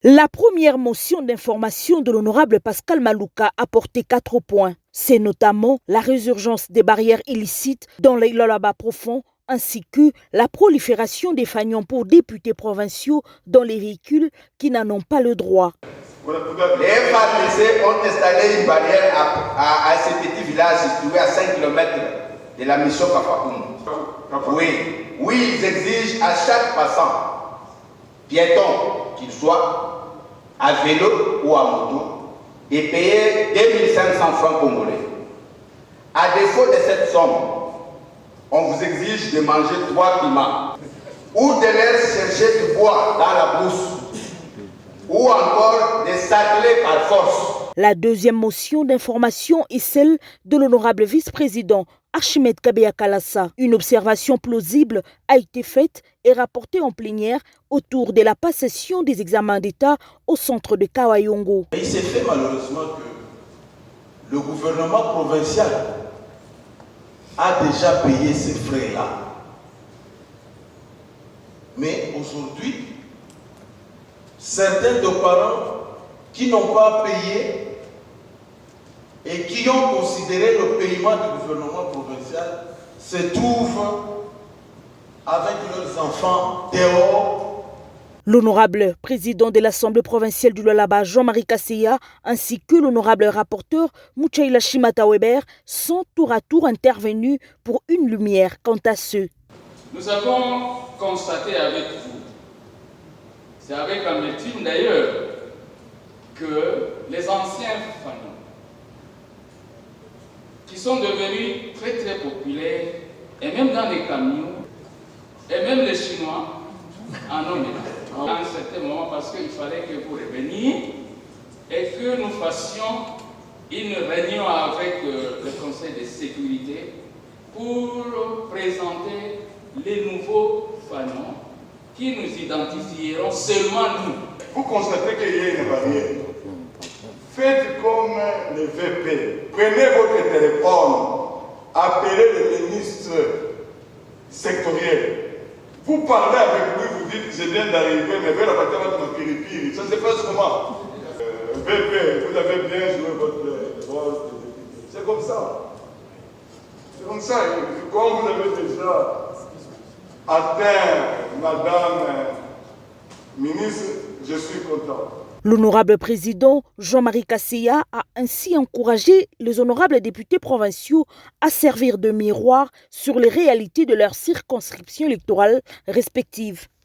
La première motion d'information de l'honorable Pascal Malouka a porté 4 points. C'est notamment la résurgence des barrières illicites dans les Lolaba profonds ainsi que la prolifération des fanions pour députés provinciaux dans les véhicules qui n'en ont pas le droit. Les FARDC ont installé une barrière à ce petit village situé à 5 km de la mission Kafakoum. Oui, ils exigent à chaque passant, piéton qu'il soit, à vélo ou à moto, de payer 2500 francs congolais. À défaut de cette somme, on vous exige de manger 3 piments ou de leur chercher du bois dans la brousse ou encore de s'atteler par force. La deuxième motion d'information est celle de l'honorable vice-président Archimède Kabeya Kalassa. Une observation plausible a été faite et rapportée en plénière autour de la passation des examens d'État au centre de Kawayongo. Il s'est fait malheureusement que le gouvernement provincial a déjà payé ces frais-là. Mais aujourd'hui, certains de parents qui n'ont pas payé et qui ont considéré le paiement du gouvernement provincial se trouvent avec leurs enfants dehors. L'honorable président de l'Assemblée provinciale du Lualaba, Jean-Marie Kasseya, ainsi que l'honorable rapporteur Mouchaïla Shimata-Weber sont tour à tour intervenus pour une lumière quant à ceux. Nous avons constaté avec vous, c'est avec amertume d'ailleurs, que les anciens fanons, qui sont devenus très très populaires, et même dans les camions, et même les Chinois en ont été. À un certain moment, parce qu'il fallait que vous reveniez et que nous fassions une réunion avec le Conseil de sécurité pour présenter les nouveaux fanons qui nous identifieront seulement nous. Vous constatez qu'il y a une barrière. Faites comme le VP. Prenez votre téléphone, appelez le ministre sectoriel. Vous parlez avec lui, vous dites je viens d'arriver, mais vers la partie de ma piripiri. Ça se passe comment? VP, vous avez bien joué votre rôle. C'est comme ça. C'est comme ça. Quand vous avez déjà atteint Madame ministre, je suis content. L'honorable président Jean-Marie Kasseya a ainsi encouragé les honorables députés provinciaux à servir de miroir sur les réalités de leurs circonscriptions électorales respectives.